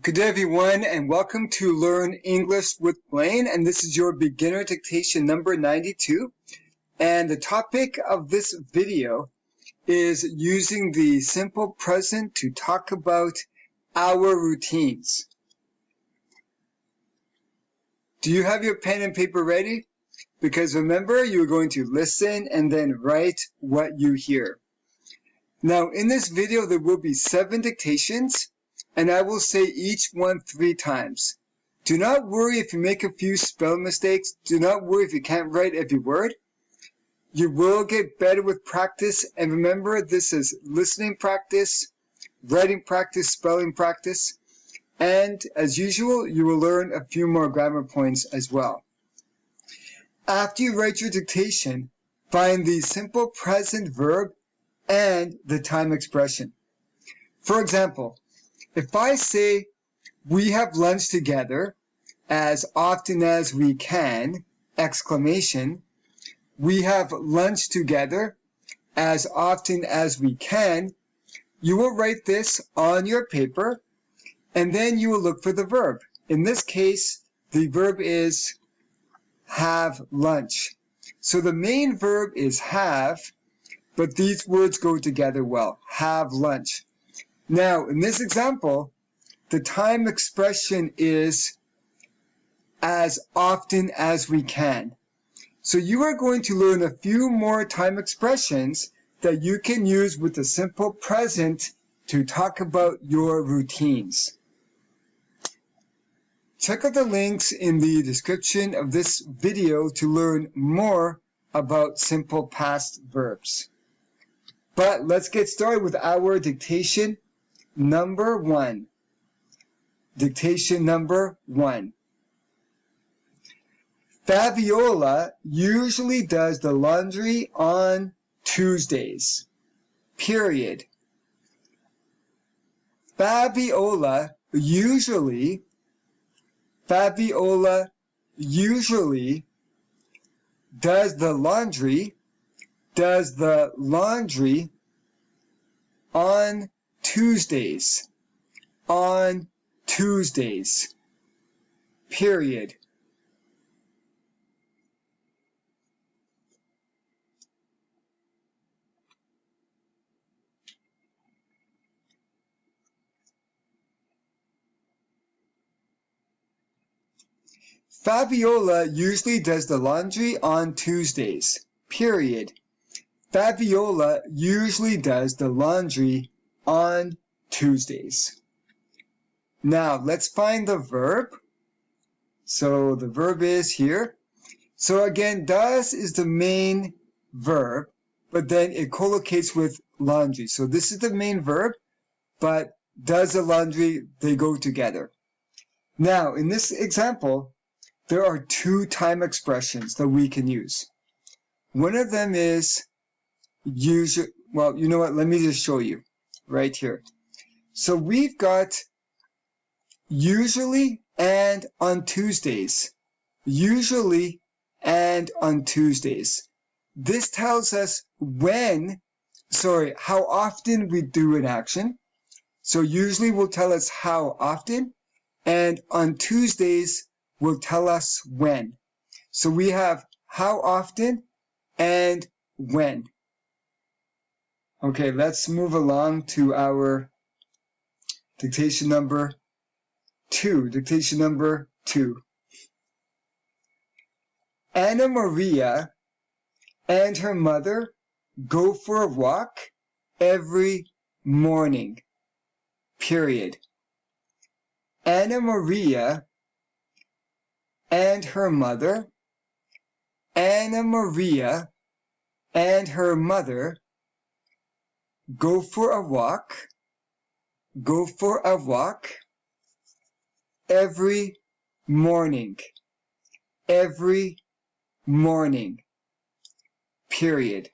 Good day everyone and welcome to Learn English with Blaine, and this is your beginner dictation number 92, and the topic of this video is using the simple present to talk about our routines. Do you have your pen and paper ready? Because remember, you're going to listen and then write what you hear. Now in this video there will be 7 dictations, and I will say each one 3 times. Do not worry if you make a few spell mistakes. Do not worry if you can't write every word. You will get better with practice, and remember, this is listening practice, writing practice, spelling practice, and as usual, you will learn a few more grammar points as well. After you write your dictation, find the simple present verb and the time expression. For example, if I say, we have lunch together as often as we can, exclamation, we have lunch together as often as we can, you will write this on your paper, and then you will look for the verb. In this case, the verb is have lunch. So the main verb is have, but these words go together well, have lunch. Now, in this example, the time expression is as often as we can. So you are going to learn a few more time expressions that you can use with the simple present to talk about your routines. Check out the links in the description of this video to learn more about simple past verbs. But let's get started with our dictation number 1. Dictation number 1. Fabiola usually does the laundry on Tuesdays. Period. Fabiola usually does the laundry on Tuesdays. On Tuesdays. Period. Fabiola usually does the laundry on Tuesdays. Period. Fabiola usually does the laundry on Tuesdays. Now, let's find the verb. So the verb is here. So again, does is the main verb, but then it collocates with laundry. So this is the main verb, but does the laundry, they go together. Now, in this example, there are 2 time expressions that we can use. One of them is usually, well, you know what, let me just show you right here. So we've got usually and on Tuesdays. Usually and on Tuesdays. This tells us how often we do an action. So usually will tell us how often, and on Tuesdays will tell us when. So we have how often and when. Okay, let's move along to our dictation number 2. Dictation number 2. Anna Maria and her mother go for a walk every morning. Period. Anna Maria and her mother go for a walk every morning. Every morning. Period.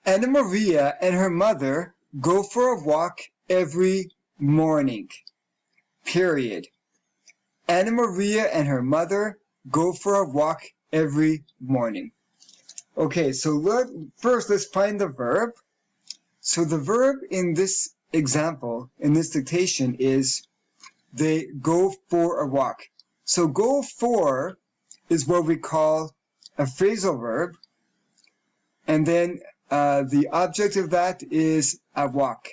Anna Maria and her mother go for a walk every morning. Period. Anna Maria and her mother go for a walk every morning. Okay, so first let's find the verb. So the verb in this example, in this dictation, is they go for a walk. So go for is what we call a phrasal verb. And then the object of that is a walk.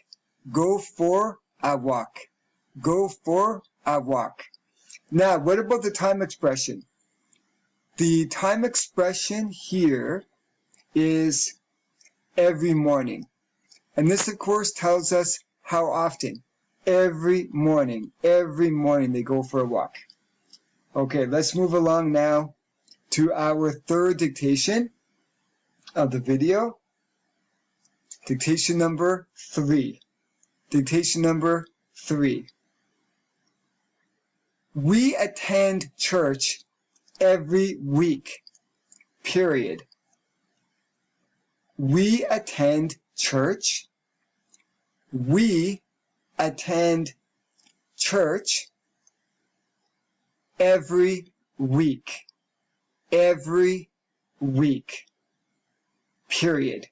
Go for a walk. Go for a walk. Now, what about the time expression? The time expression here is every morning. And this, of course, tells us how often. Every morning they go for a walk. Okay, let's move along now to our third dictation of the video. Dictation number 3. Dictation number 3. We attend church every week. Period. We attend church. We attend church every week. Every week. Period.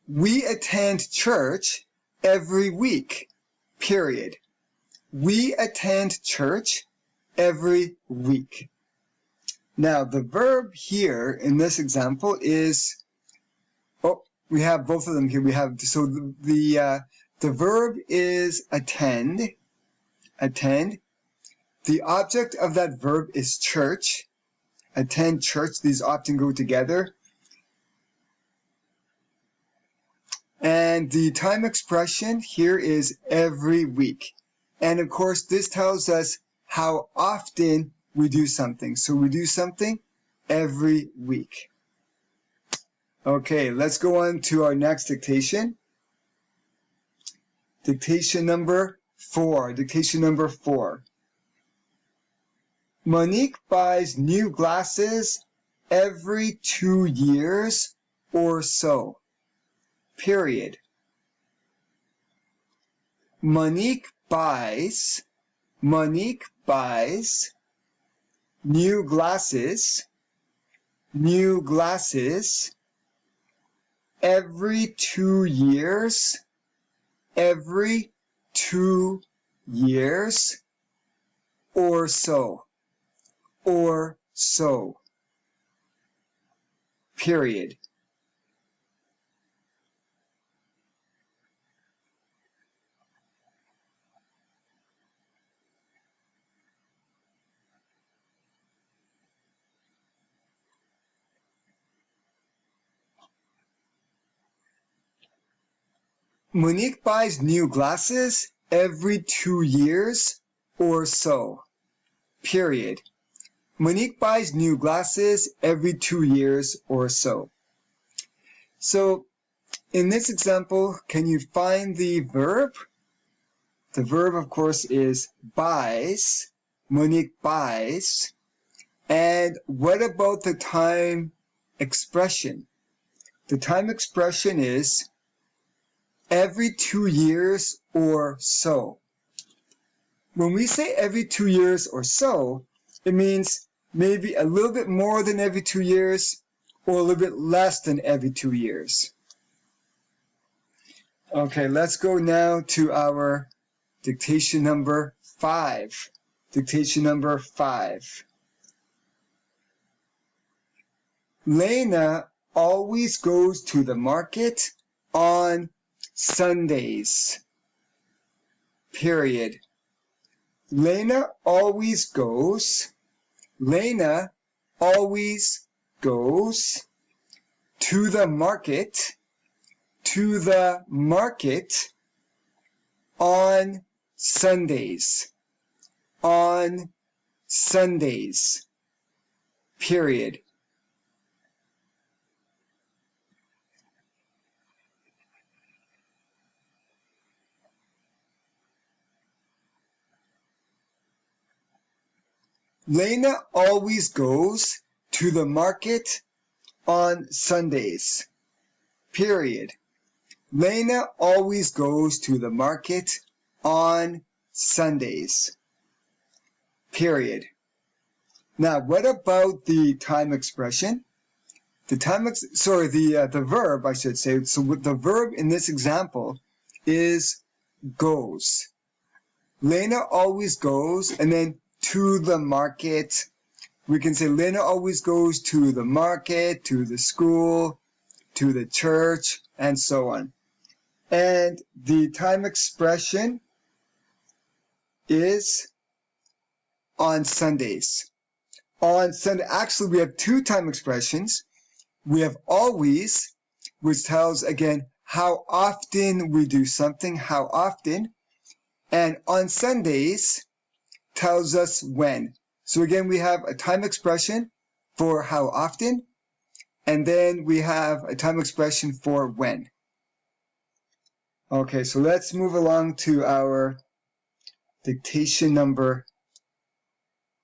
We attend church every week, period. We attend church every week. Now, the verb here in this example is, we have both of them here. So the verb is attend, attend. The object of that verb is church, attend church. These often go together. And the time expression here is every week. And of course, this tells us how often we do something. So we do something every week. Okay, let's go on to our next dictation. Dictation number 4. Dictation number 4. Monique buys new glasses every 2 years or so. Period. Monique buys new glasses every 2 years or so. Period. Monique buys new glasses every 2 years or so. Period. Monique buys new glasses every 2 years or so. So, in this example, can you find the verb? The verb, of course, is buys. Monique buys. And what about the time expression? The time expression is every 2 years or so. When we say every 2 years or so, it means maybe a little bit more than every 2 years or a little bit less than every 2 years. Okay, let's go now to our dictation number 5. Dictation number 5. Lena always goes to the market on Sundays. Period. Lena always goes to the market on Sundays. period. Lena always goes to the market on Sundays, period. Lena always goes to the market on Sundays, period. Now, what about the time expression? The verb, I should say. So the verb in this example is goes. Lena always goes, and then to the market. We can say Lena always goes to the market, to the school, to the church, and so on. And the time expression is on Sundays. On Sunday, actually, we have two time expressions. We have always, which tells, again, how often we do something, how often. And on Sundays tells us when. So again, we have a time expression for how often, and then we have a time expression for when. Okay, so let's move along to our dictation number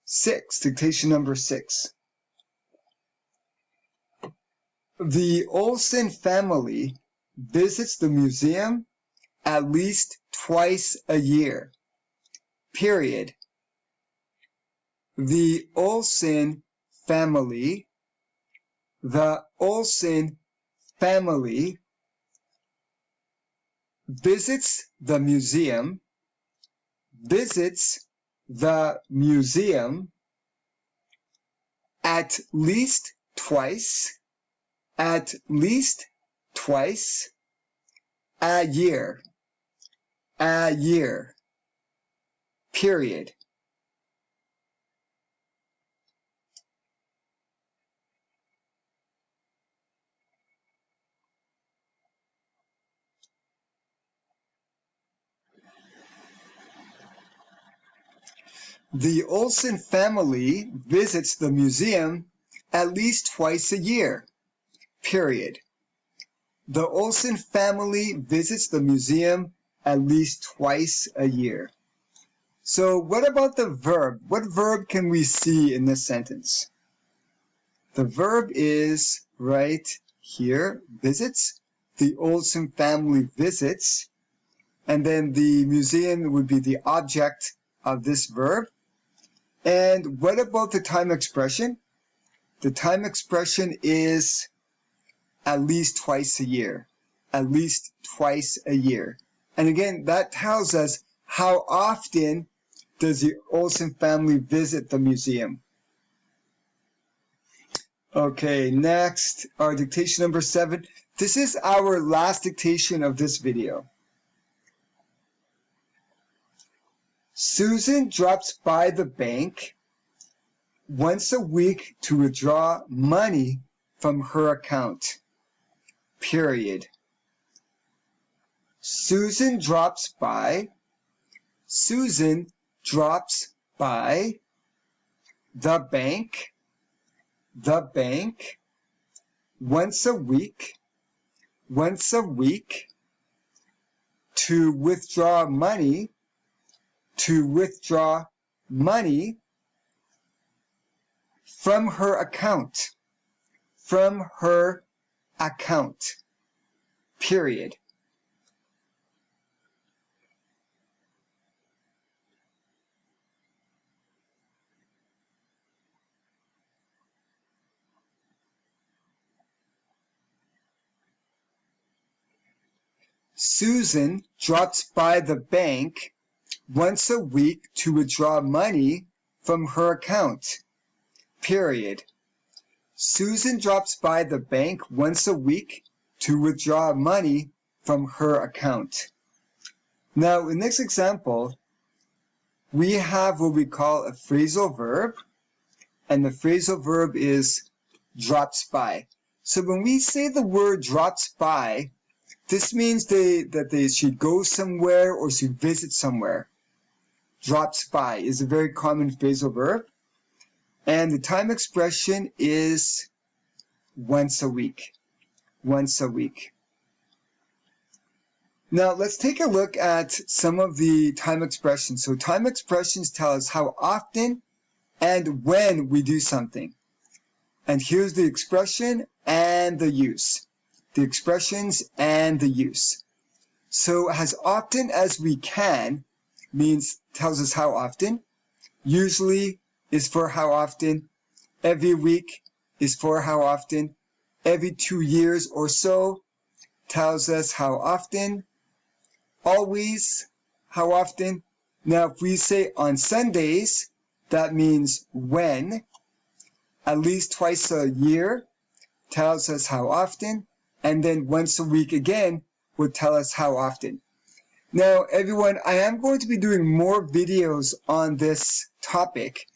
6. Dictation number 6. The Olsen family visits the museum at least twice a year, period. The Olsen family visits the museum at least twice a year, period. The Olsen family visits the museum at least twice a year, period. The Olsen family visits the museum at least twice a year. So what about the verb? What verb can we see in this sentence? The verb is right here, visits. The Olsen family visits. And then the museum would be the object of this verb. And what about the time expression? The time expression is at least twice a year. At least twice a year. And again, that tells us how often does the Olsen family visit the museum. Okay, next, our dictation number 7. This is our last dictation of this video. Susan drops by the bank once a week to withdraw money from her account, period. Susan drops by the bank once a week to withdraw money from her account, period. Susan drops by the bank once a week to withdraw money from her account, period. Susan drops by the bank once a week to withdraw money from her account. Now, in this example, we have what we call a phrasal verb, and the phrasal verb is drops by. So when we say the word drops by, this means that she goes somewhere or she visits somewhere. Drops by is a very common phrasal verb. And the time expression is once a week. Once a week. Now let's take a look at some of the time expressions. So time expressions tell us how often and when we do something. And here's the expression and the use. The expressions and the use. So as often as we can tells us how often. Usually is for how often. Every week is for how often. Every 2 years or so tells us how often. Always, how often. Now if we say on Sundays, that means when. At least twice a year tells us how often. And then once a week again would tell us how often. Now everyone, I am going to be doing more videos on this topic.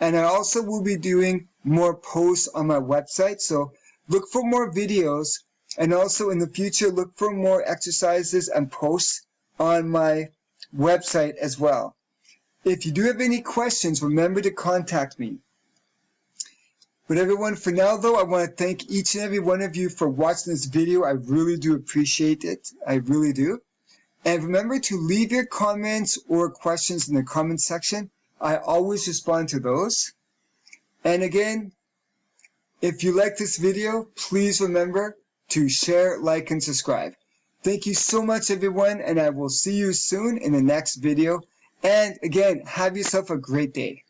And I also will be doing more posts on my website. So look for more videos. And also in the future, look for more exercises and posts on my website as well. If you do have any questions, remember to contact me. But everyone, for now though, I want to thank each and every one of you for watching this video. I really do appreciate it. I really do. And remember to leave your comments or questions in the comment section. I always respond to those. And again, if you like this video, please remember to share, like, and subscribe. Thank you so much, everyone, and I will see you soon in the next video. And again, have yourself a great day.